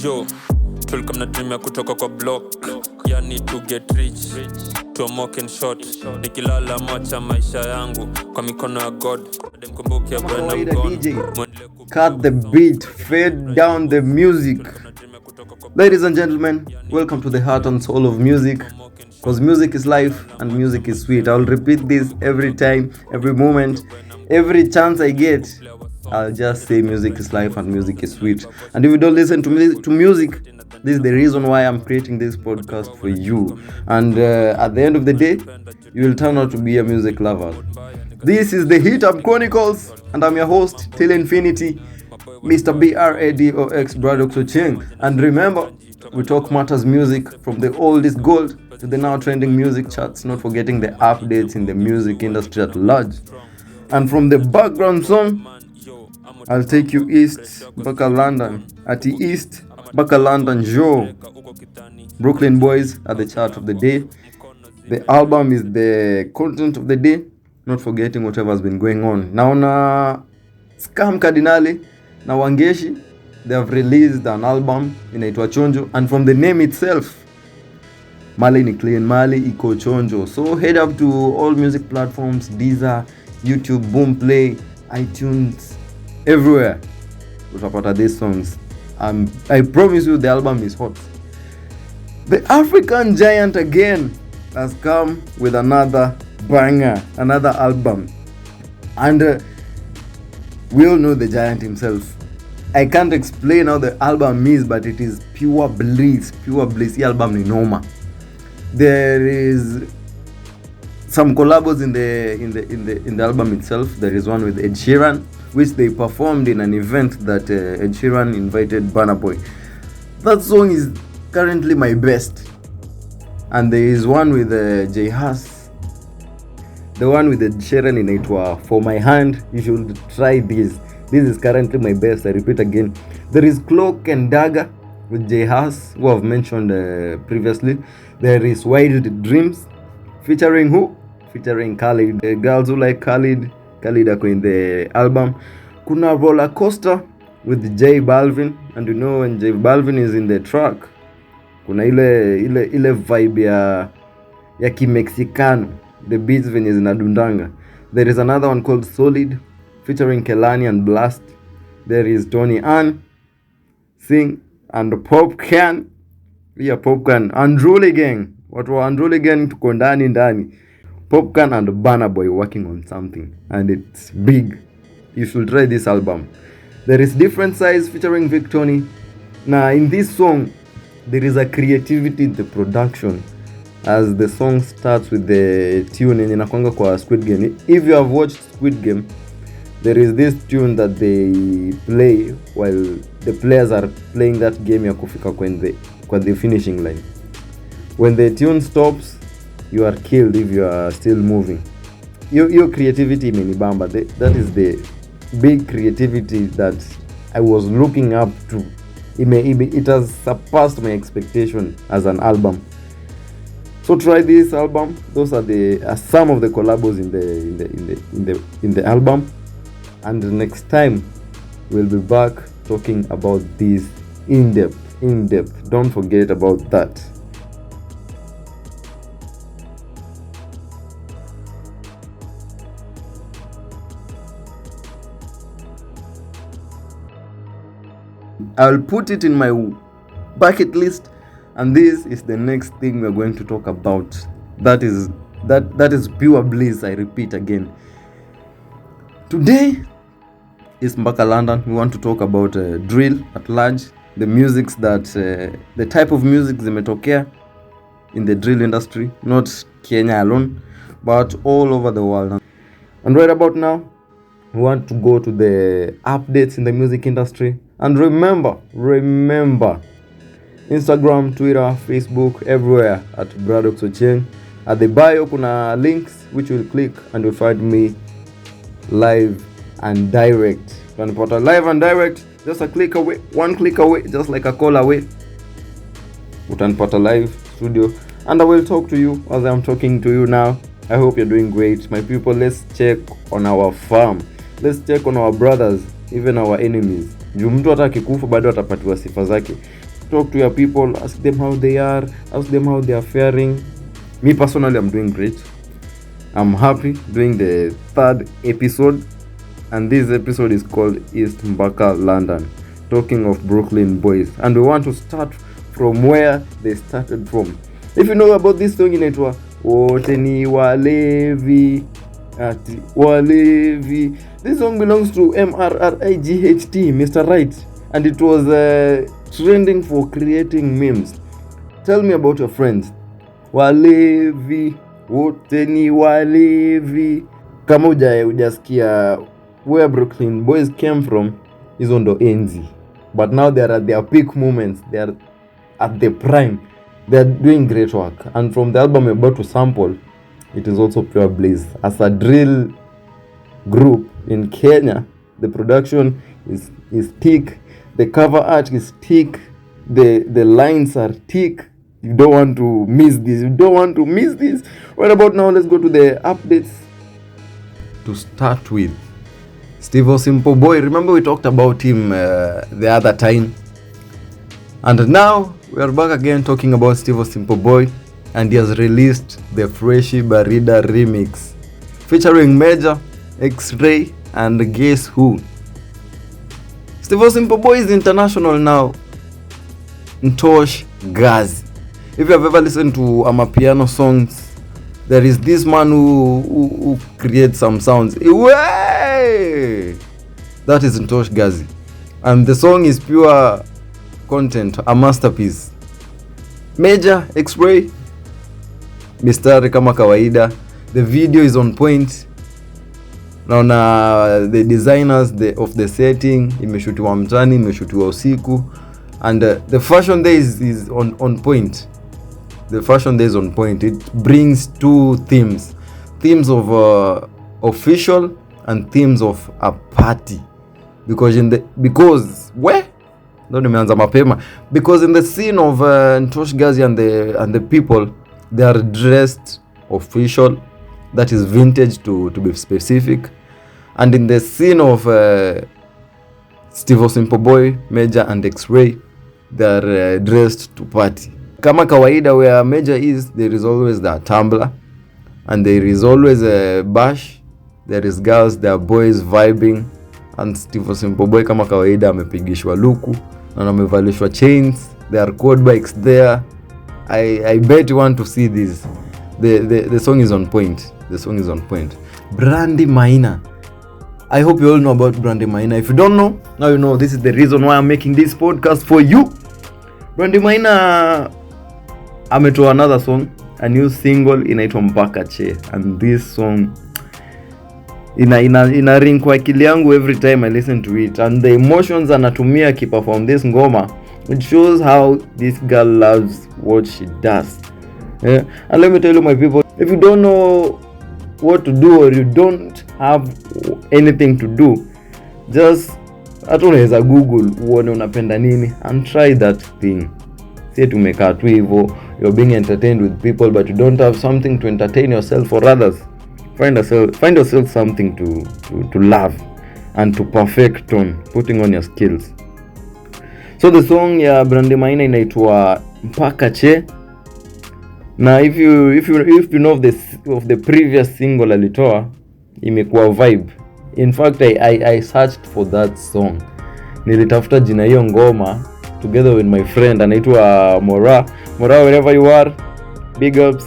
Yo, tulikuwa mnatumia kutoka kwa block, yani to get rich, to mock and shot. Nikilala macha maisha yangu kwa mikono ya God. Mkumbuke bwana mkono. Cut the beat, fade down the music. Ladies and gentlemen, welcome to the heart and soul of music. Because music is life and music is sweet. I'll repeat this every time, every moment, every chance I get. I'll just say music is life and music is sweet. And if you don't listen to music, this is the reason why I'm creating this podcast for you. And at the end of the day, you will turn out to be a music lover. This is the Hit Up Chronicles, and I'm your host till infinity, Mr. BRADOX Buruklyn. And remember, we talk matters music from the oldest gold to the now trending music charts, not forgetting the updates in the music industry at large. And from the background song, I'll take you east, MPAKA London. At the east, MPAKA London, Joe. Buruklyn Boyz are the chart of the day. The album is the content of the day, not forgetting whatever's been going on. Now, Scam Cardinale, na Wangeshi, they have released an album inaitwa Chonjo, and from the name itself, Mali ni clean, Mali iko Chonjo. So head up to all music platforms, Deezer, YouTube, Boomplay, iTunes, everywhere. Utapata these songs. I promise you the album is hot. The African giant again has come with another banger, another album. And we all know the giant himself. I can't explain how the album is, but it is pure bliss. Pure bliss. The album ni noma. There is some collabos in the album itself. There is one with Ed Sheeran, which they performed in an event that Ed Sheeran invited Burna Boy. That song is currently my best. And there is one with J Hus. The one with Ed Sheeran in it For My Hand. You should try this. This is currently my best. I repeat again. There is Cloak and Dagger with J Hus, who I've mentioned previously. There is Wild Dreams featuring who? Featuring Khalid. The girls who like Khalid ako in the album. Kuna Roller Coaster with J Balvin, and you know when J Balvin is in the track, kuna ile vibe ya kimexicano, the beats venye zinadundanga. There is another one called Solid featuring Kelani and Blast. There is Tony Ann, Sing, and Popcan. Yeah, Popcan. Andruli Gang. Watu wa Andruli Gang tuko ndani. Popcan and Burna Boy working on something, and it's big. You should try this album. There is Different Size featuring Victony. Now in this song, there is a creativity in the production, as the song starts with the tune yenye inakwanga kwa Squid Game. If you have watched Squid Game, there is this tune that they play while the players are playing that game ya kufika kwa the finishing line. When the tune stops, you are killed if you are still moving. Your creativity imenibamba. That is the big creativity that I was looking up to. It has surpassed my expectation as an album. So try this album. Those are some of the collabos in the album. And next time we'll be back talking about this in depth. Don't forget about that. I'll put it in my bucket list, and this is the next thing we're going to talk about. That is pure bliss. I repeat again. Today is MPAKA London. We want to talk about drill at large, the musics that the type of music zimetokea in the drill industry, not Kenya alone, but all over the world. And right about now, we want to go to the updates in the music industry. And remember, Instagram, Twitter, Facebook, everywhere at Buruklyn. At the bio, kuna links which you will click and you'll find me live and direct. Utanipata live and direct, just a click away, one click away, just like a call away. Utanipata live studio, and I will talk to you as I'm talking to you now. I hope you're doing great, my people. Let's check on our farm. Let's check on our brothers, even our enemies. Juu mtu hata akikufa bado atapatiwa sifa zake. Talk to your people, ask them how they are, ask them how they are faring. Me personally, I'm doing great. I'm happy doing the 3rd episode, and this episode is called MPAKA London, talking of Buruklyn Boyz, and we want to start from where they started from. If you know about this song, inaitwa wote ni walevi ati walevi. This song belongs to MRRIGHT, Mr. Right, and it was trending for creating memes. Tell me about your friends. Walevi, wote ni walevi. Kama hujasikia where Buruklyn Boyz came from, is on the enzi. But now they are at their peak moments. They are at the prime. They are doing great work. And from the album we're about to sample, it is also pure blaze. As a drill group in Kenya, the production is thick. The cover art is thick. The lines are thick. You don't want to miss this. You don't want to miss this. Right about now, let's go to the updates. To start with, Steve Simple Boy. Remember we talked about him the other time. And now we are back again talking about Steve Simple Boy. And he has released the Freshy Barida remix featuring Major, X-Ray, and guess who? Steve Simple Boy is international now. Ntosh Gazi. If you have ever listened to Amapiano songs, there is this man who creates some sounds. Way! That is Ntosh Gazi. And the song is pure content, a masterpiece. Major, X-Ray, mistari kama kawaida. The video is on point. Naona the designers of the setting, imeshutiwa mchani, imeshutiwa usiku. And the fashion there is on point. The fashion there is on point. It brings two themes. Themes of official and themes of a party. Because in the scene of Ntosh Gazi and the people, they are dressed official. That is vintage to be specific. And in the scene of Steve Simple Boy, Major, and X-Ray, they are dressed to party. Kama kawaida, where Major is, there is always the tumbler, and there is always a bash. There is girls, there are boys vibing, and Steve Simple Boy kama kawaida amepigishwa luku na amevalishwa chains. There are quad bikes there. I bet you want to see this. The song is on point. The song is on point. Brandy Maina. I hope you all know about Brandy Maina. If you don't know, now you know. This is the reason why I'm making this podcast for you. Brandy Maina ametoa another song, a new single inaitwa Mpaka Che, and this song ina ring kwa akili yangu every time I listen to it, and the emotions anatumia akiperform this ngoma, it shows how this girl loves what she does. Yeah? And let me tell you, my people, if you don't know what to do or you don't have anything to do, just hata unaweza Google uone unapenda nini and try that thing. See, tumekaa tu hivyo, you're being entertained with people but you don't have something to entertain yourself or others. Find yourself something to love and to perfect on, putting on your skills. So the song ya Brandy Maina inaitwa Mpaka Che. Na if you know of the previous single alitoa, imekuwa vibe. In fact, I searched for that song. Nilitafuta jina hiyo ngoma together with my friend anaitwa Mora, wherever you are, big ups.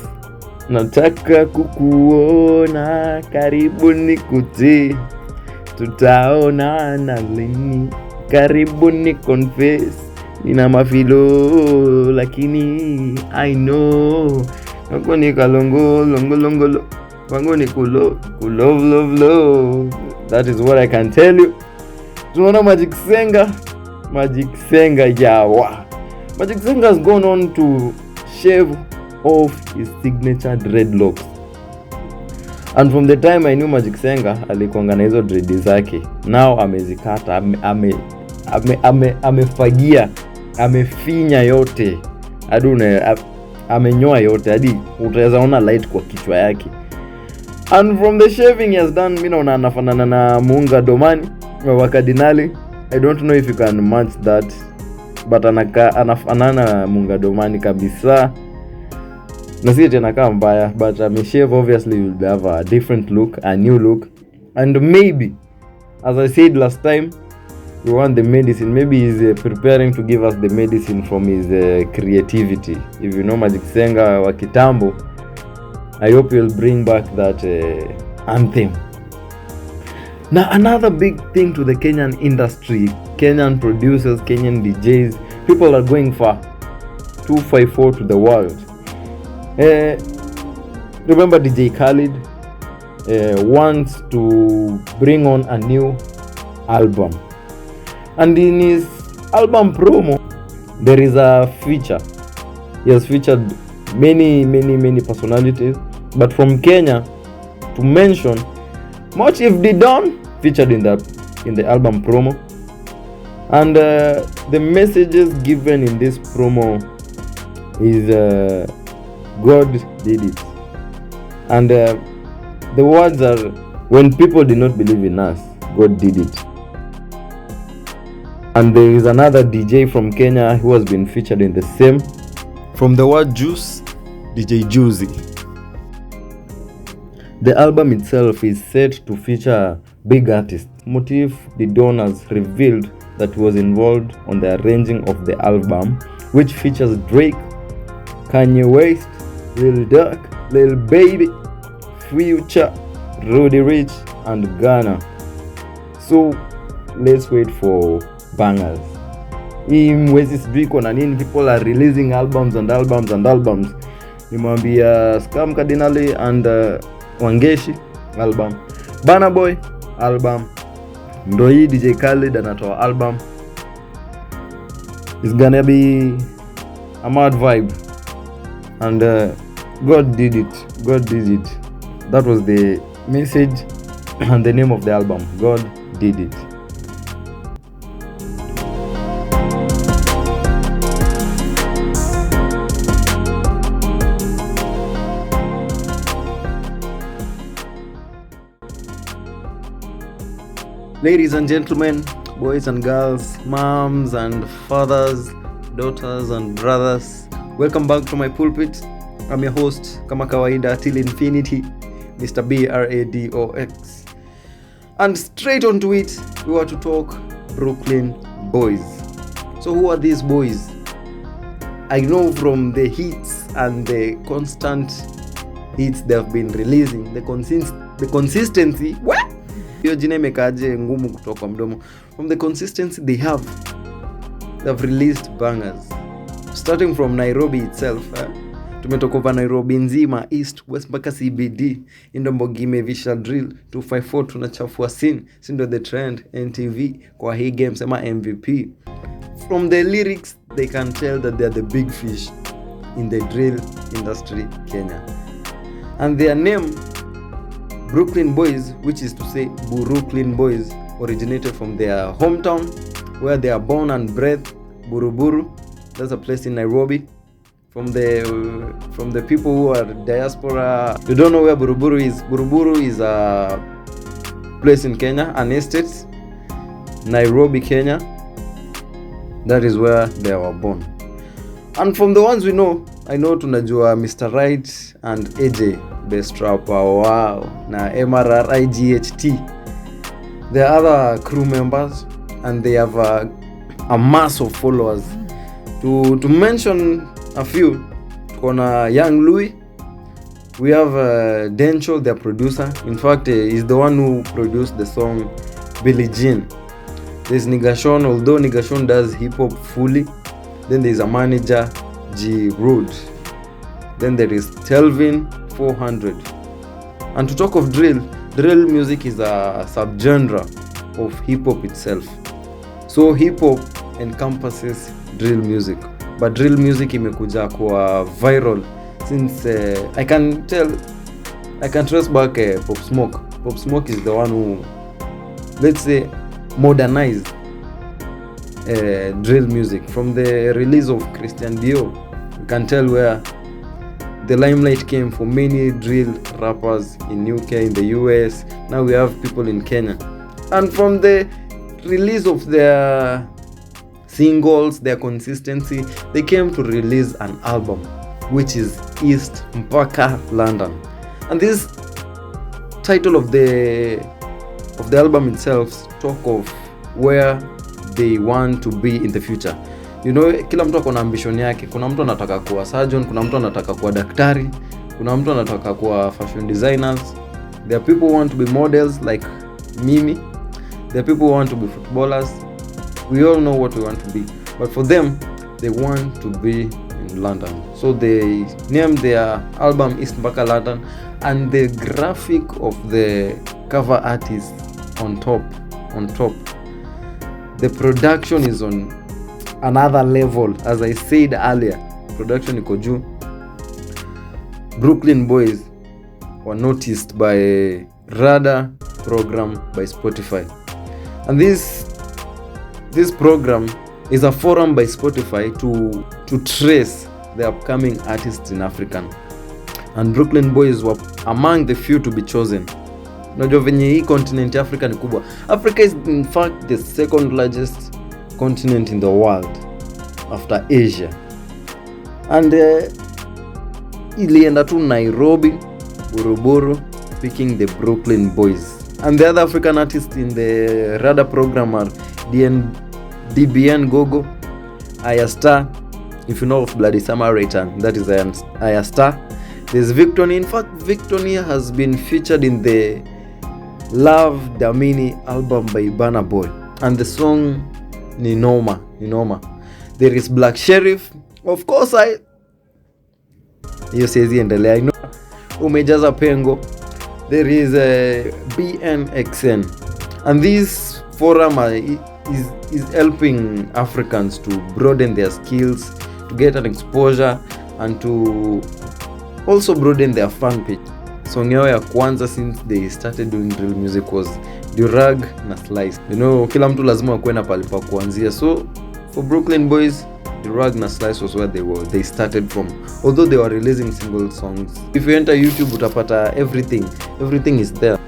Nataka kukuona, karibu nikute, tutaonana lini, karibu ni confess, nina mafilo lakini I know, nako ni kalongo wangu ni love. That is what I can tell you. Tunaona Magic Senga yawa. Magic Senga has gone on to shave off his signature dreadlocks. And from the time I knew Magic Senga alikuanga na hizo dread zake, now amezikata, amefagia, amefinya yote, hadi amenyoa yote, hadi utaweza ona light kwa kichwa yake. And from the shaving he has done, mimi naona anafanana na Muunga Domani wa Kardinali. I don't know if you can match that, but anafanana mungadomani kabisa. Na si eti anakaa mbaya, but ameshave obviously will have a different look, a new look. And maybe, as I said last time, we want the medicine. Maybe he's preparing to give us the medicine from his creativity. If you know Magic Senga wa kitambo, I hope he'll bring back that anthem. Now, another big thing to the Kenyan industry, Kenyan producers, Kenyan DJs, people are going for 254 to the world. Remember DJ Khaled wants to bring on a new album. And in his album promo, there is a feature. He has featured many personalities. But from Kenya, to mention, Much If Did Don featured in the album promo. And the messages given in this promo is God did it. And the words are, when people did not believe in us, God did it. And there is another DJ from Kenya who has been featured in the same. From the word juice, DJ Juicy. The album itself is set to feature big artists. Motif the Don has revealed that he was involved on the arranging of the album, which features Drake, Kanye West, Lil Durk, Lil Baby, Future, Rudy Rich, and Ghana. So let's wait for bangers. Hii mwezi sijui kuna nini, people are releasing albums. Nimwambia Scam Cardinali and Wangeshi album, Burna Boy album, ndo hii DJ Khaled anatoa album. It's gonna be a mad vibe. And God did it. That was the message and the name of the album. God did it. Ladies and gentlemen, boys and girls, moms and fathers, daughters and brothers, welcome back to my pulpit. I'm your host, kama kawaida, till infinity, Mr. BRADOX. And straight onto it, we want to talk Buruklyn Boyz. So who are these boys? I know from the hits and the constant hits they have been releasing, the consistency. What? Hiyo jina imekaje ngumu kutoka mdomo. From the consistency they have released bangers. Starting from Nairobi itself. Tumetoka over Nairobi nzima, East, West mpaka CBD. Indombogi imevisha drill 254 tunachafua scene. Sindo the trend NTV kwa hii game sema MVP. From the lyrics they can tell that they are the big fish in the drill industry Kenya. And their name Buruklyn Boyz, which is to say Buruklyn Boyz, originated from their hometown where they are born and bred, Buruburu. That's a place in Nairobi. From the people who are diaspora, you don't know where Buruburu is. Buruburu is a place in Kenya, an estate, Nairobi, Kenya. That is where they were born. And from the ones we know, I know tunajua Mr. Right and AJ, best rapper, wow, na MRRI GHT. There are other crew members and they have a mass of followers. To mention a few, tukona Young Louis, we have Dencho, their producer. In fact, he's the one who produced the song Billie Jean. There's Nigashon, although Nigashon does hip-hop fully. Then there's a manager, G Road. Then there is Telvin 400. And to talk of drill music is a subgenre of hip-hop itself. So hip-hop encompasses drill music. But drill music imekuja kwa viral since I can trace back Pop Smoke. Pop Smoke is the one who, let's say, modernized drill music. From the release of Christian Dior, you can tell where the limelight came for many drill rappers in UK, in the US. Now we have people in Kenya. And from the release of their singles, their consistency, they came to release an album which is East MPAKA London. And this title of the album itself talk of where they want to be in the future. You know, kila mtu akona ambition yake. Kuna mtu anataka kuwa surgeon, kuna mtu anataka kuwa daktari, kuna mtu anataka kuwa fashion designers. There are people who want to be models like Mimi. There are people who want to be footballers. We all know what we want to be. But for them, they want to be in London. So they named their album East MPAKA London, and the graphic of the cover art is on top. The production is on another level. As I said earlier, production iko juu. Buruklyn Boyz were noticed by a radar program by Spotify. And this program is a forum by Spotify to trace the upcoming artists in Africa. And Buruklyn Boyz were among the few to be chosen. Unajua venye hii continent ya Africa ni kubwa. Africa is in fact the second largest continent in the world after Asia. And ilienda to Nairobi, Buruburu, picking the Buruklyn Boyz. And the other African artists in the radar program are DBN Gogo, Ayastar. If you know of Bloody Samaritan, that is Ayastar. There's Victony. In fact, Victony has been featured in the Love Damini album by Burna Boy, and the song Ninoma. There is Black Sheriff. Of course, hiyo siwezi endelea. I know umejaza pengo. There is BNXN, and this forum is helping Africans to broaden their skills, to get an exposure, and to also broaden their fan page. Song yao ya kwanza since they started doing drill music was Durag na Slice. You know, kila mtu lazima akuwe na pale pa kuanzia. So for Buruklyn Boyz, Durag na Slice was where they started from, although they were releasing single songs. If you enter YouTube utapata everything is there.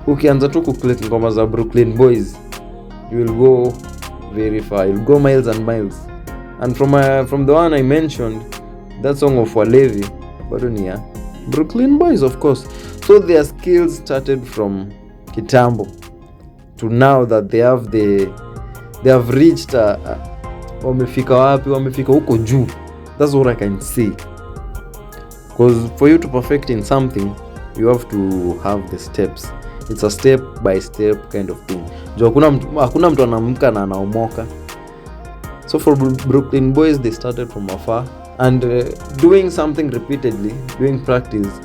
Ukianza tu kuclick ngoma za Buruklyn Boyz, you will go very far. You'll go miles and miles. And from the one I mentioned, that song of Walevi, bado ni ya Buruklyn Boyz, of course. So their skills started from kitambo to now that they have reached wamefika huko juu. That's what I can say. Because for you to perfect in something, you have to have the steps. It's a step by step kind of thing. Hakuna mtu anamka na anaomoka. So for Buruklyn Boyz, they started from afar, and doing something repeatedly, doing practice,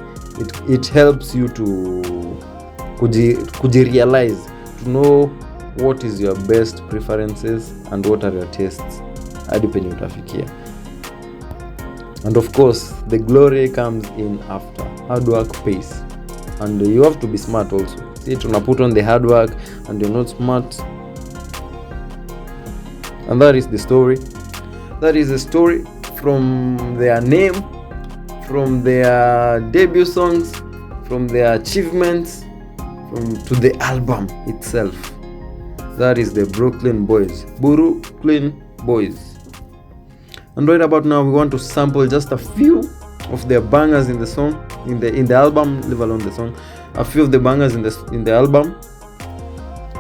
it helps you to realize, to know what is your best preferences and what are your tastes hadi penye utafikia. And of course, the glory comes in after. Hard work pays, and you have to be smart also. See, to put on the hard work and you're not smart, and that is the story. That is the story from their name, from their debut songs, from their achievements, to the album itself. That is the Buruklyn Boyz. And right about now, we want to sample just a few of their bangers in the song, in the album, leave alone the song. A few of the bangers in the album.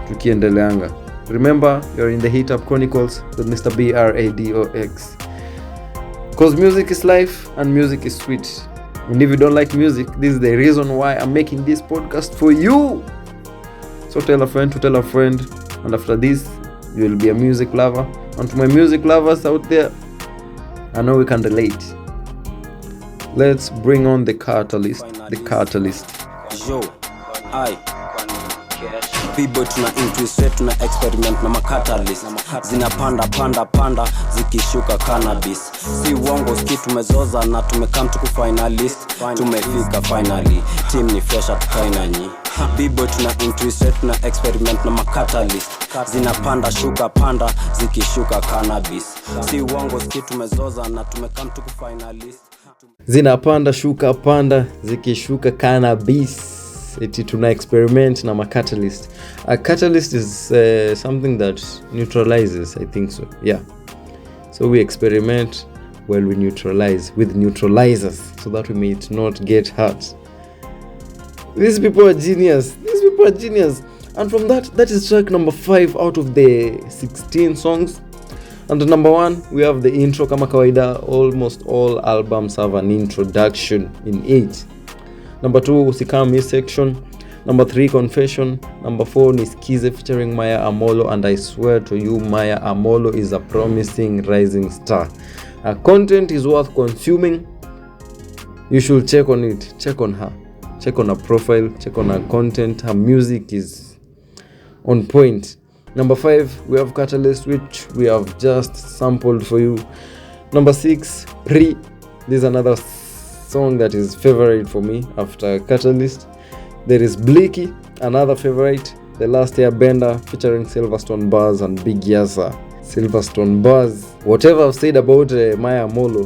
Tukiendeleanga. Remember, you're in the Hit Up Chronicles with Mr. BRADOX. Because music is life and music is sweet. And if you don't like music, this is the reason why I'm making this podcast for you. So tell a friend to tell a friend. And after this, you will be a music lover. And to my music lovers out there, I know we can relate. Let's bring on the catalyst. Yo, People tuna increase rate, tuna experiment na macatalyst. Zinapanda panda zikishuka cannabis. Si uongo ski tumezoza na tumekam tuku finalist. Tumefika finally, team ni fresh atukai nanyi. People tuna increase rate, tuna experiment na macatalyst. Zinapanda shuka panda zikishuka cannabis. Si uongo ski tumezoza na tumekam tuku finalist. Zinapanda shuka panda zikishuka cannabis. catalyst. Eti tuna experiment na catalyst. A catalyst is something that neutralizes, I think so. Yeah. So we experiment while we neutralize with neutralizers so that we may not get hurt. These people are genius. And from that is track number 5 out of the 16 songs. And the number 1, we have the intro. Kama kawaida, almost all albums have an introduction in it. Number 2, Usikam Miss Section. Number 3, Confession. Number 4, Niskize featuring Maya Amolo. And I swear to you, Maya Amolo is a promising rising star. Her content is worth consuming. You should check on it. Check on her. Check on her profile. Check on her content. Her music is on point. Number 5, we have Catalyst, which we have just sampled for you. Number 6, Pre. This is another song that is favorite for me after Catalyst. There is Blicky, another favorite. The Last Airbender featuring Silverstone Bars and Big Yasa. Silverstone Bars. Whatever I've said about Maya Molo,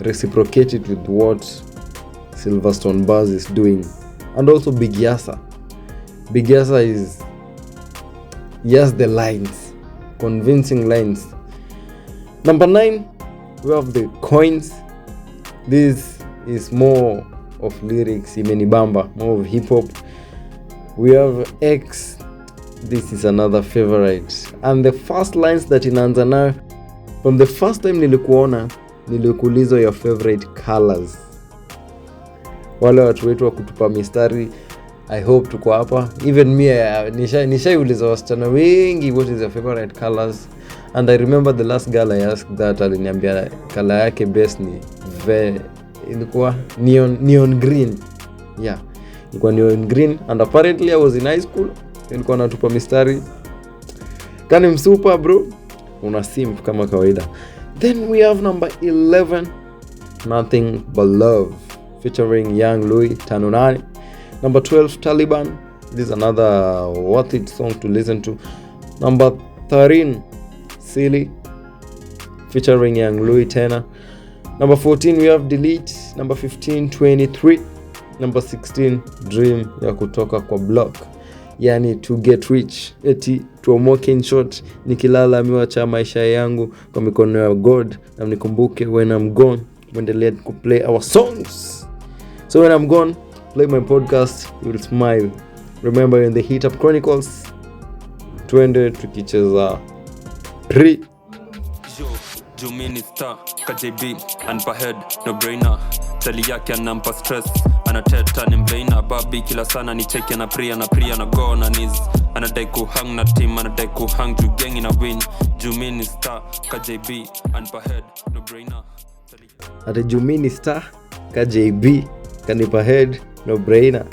reciprocate it with what Silverstone Bars is doing. And also Big Yasa. Big Yasa is... yes, the lines. Convincing lines. Number 9, we have the Coins. This is more of lyrics, imenibamba, more of hip hop. We have X. This is another favorite. And the first lines that inaanza nayo, from the first time nilikuuliza your favorite colors. Wale watu wetu wa kutupa mistari, I hope tuko hapa. Even me, nishaiuliza wasichana wengi what is your favorite colors. And I remember the last girl I asked that, aliniambia color yake best ni ilikuwa neon green. Yeah, ilikuwa neon green. And apparently I was in high school, nilikuwa natupa mistari. Kani msupa bro, una simp kama kawaida. Then we have number 11, Nothing But Love featuring Young Louis Tanunani. Number 12, Taliban. This is another worth it song to listen to. Number 13, Silly featuring Young Louis Tena. Number 14, we have Delete. Number 15, 23. Number 16, Dream ya kutoka kwa Block. Yani to get rich. Eti tuomoke in short. Nikilala miwacha maisha yangu kwa mikono ya God. Na mnikumbuke when I'm gone. Mwendelee kuplay our songs. So when I'm gone, play my podcast, you will smile. Remember in the Hit Up Chronicles, twende tukicheza Pre. Jumini star, KJB, and per head, no brainer. Tali yake anampa stress, anateta ni mbeina. Babi kila sana ni cheki na Pre na go na knees. Anadai kuhang na team, anadai kuhang juu gang ina win. Jumini star, KJB, and per head, no brainer. Ate Jumini star, KJB, kanipa head, no brainer.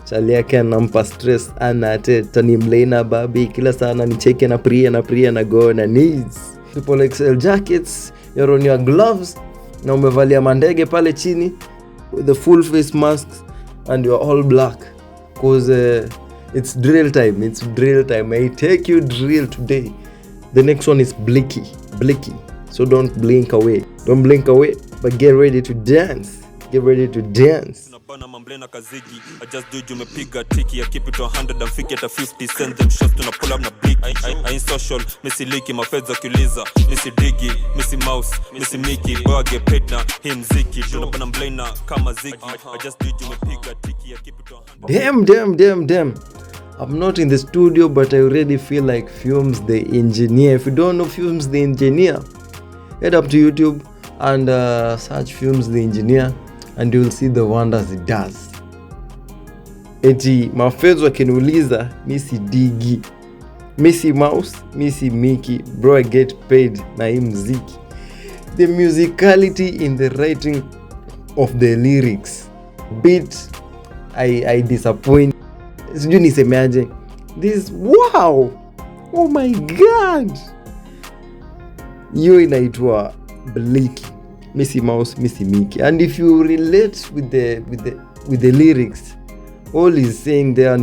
Chali yake anampa stress, anateta ni mbeina. Babi kila sana ni cheki na Pre na go na knees. People XL jackets, you're on your gloves, na umevalia mandege pale chini with the full face masks, and you're all black because it's drill time. I take you drill today. The next one is Blicky. So don't blink away, but get ready to dance. Bana mamblena kazigi, I just do it, umepiga tiki. I keep it 100 and fiki at 50 send them shots, tuna pull up na big. I ain't social, missy leaky, mafedza kuliza. Missy diggy, missy mouse, missy Mickey. Boy I get paid na, him ziki. Tuna bana mblena kama zigi. I just do it, umepiga tiki. I keep it 100. Damn. I'm not in the studio, but I already feel like Fumes the Engineer. If you don't know Fumes the Engineer, head up to YouTube and search Fumes the Engineer. And you will see the wonders it does. Eti mafezo wakiniuliza misi digi, misi mouse, misi Mickey. Bro, I get paid na hii mziki. The musicality in the writing of the lyrics. Beat, I disappoint. Sijui nisemeaje. This, wow! Oh my God! Hiyo inaitwa Blicky. Missy Mouse, Missy Mickey. And if you relate with the lyrics, all he's saying there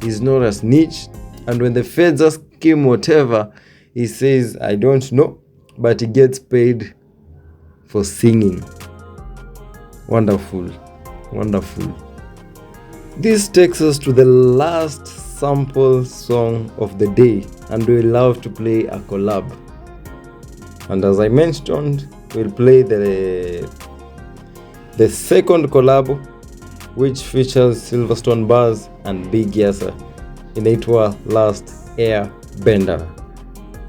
is not a snitch. And when the feds ask him whatever, he says, I don't know, but he gets paid for singing. Wonderful. This takes us to the last sample song of the day, and we love to play a collab. And as I mentioned, we'll play the second collab, which features Silverstone Boyz and Big Yasa. Inaitwa Last Air Bender.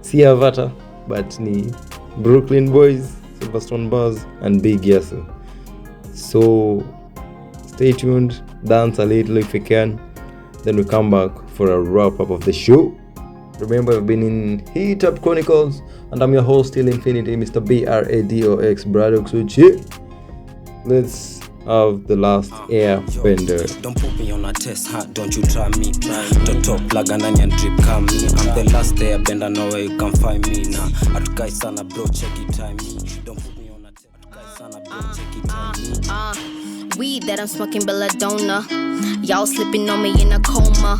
Si Avata, but ni Buruklyn Boyz, Silverstone Boyz and Big Yasa. So stay tuned, dance a little if you can, then we come back for a wrap up of the show. Remember, I've been in Heat Up Chronicles, and I'm your host till infinity, Mr. BRADOX Bradox. Let's have the Last Air Bender. Don't put me on a test, huh? Don't you try me. Toto plug and onion drip come me. I'm the last air bender, no way you can find me now. Atukai sana bro, check it time me. Don't put me on a test. Atukai sana bro, check it time me. Weed that I'm smoking belladonna. Y'all slipping on me in a coma.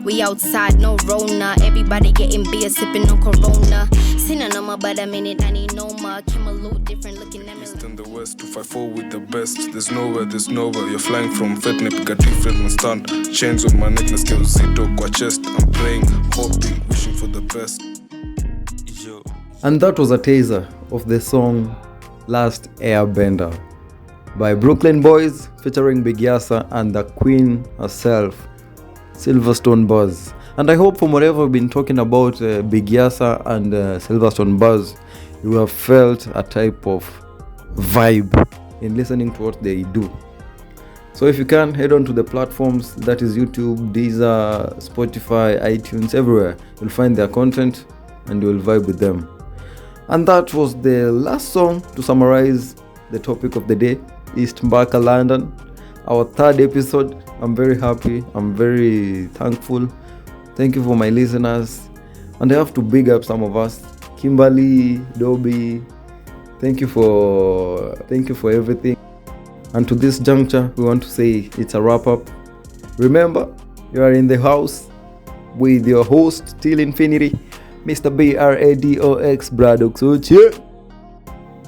We outside, no Rona. Everybody getting beer, sipping on Corona. Seen a number, but a minute, I need no more. Came a little different, looking at me. East and the West, 254 with the best. There's nowhere. You're flying from Fetnip, got different and stand. Chains on my neck, let's get Zito, qua chest. I'm praying, hoping, wishing for the best. Yo. And that was a teaser of the song Last Air Bender by Buruklyn Boyz featuring Big Yasa and the queen herself, Silverstone Boyz. And I hope from whatever we've been talking about Big Yasa and Silverstone Boyz, you have felt a type of vibe in listening to what they do. So if you can, head on to the platforms, that is YouTube, Deezer, Spotify, iTunes, everywhere. You'll find their content and you'll vibe with them. And that was the last song to summarize the topic of the day, MPAKA London, our third episode. I'm very happy, I'm very thankful. Thank you for my listeners, and I have to big up some of us. Kimberly, Dobby, thank you for everything. And to this juncture, we want to say it's a wrap up. Remember, you are in the house with your host till infinity, Mr. BRADOX Bradox.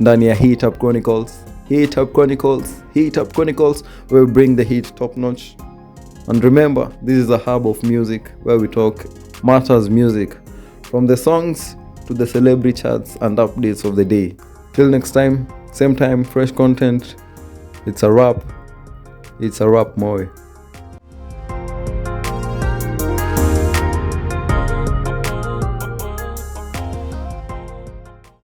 Ndani ya Heat Up Chronicles, where we bring the heat top notch. And remember, this is a hub of music where we talk matters music, from the songs to the celebrity charts and updates of the day. Till next time, same time, fresh content. It's a wrap, more.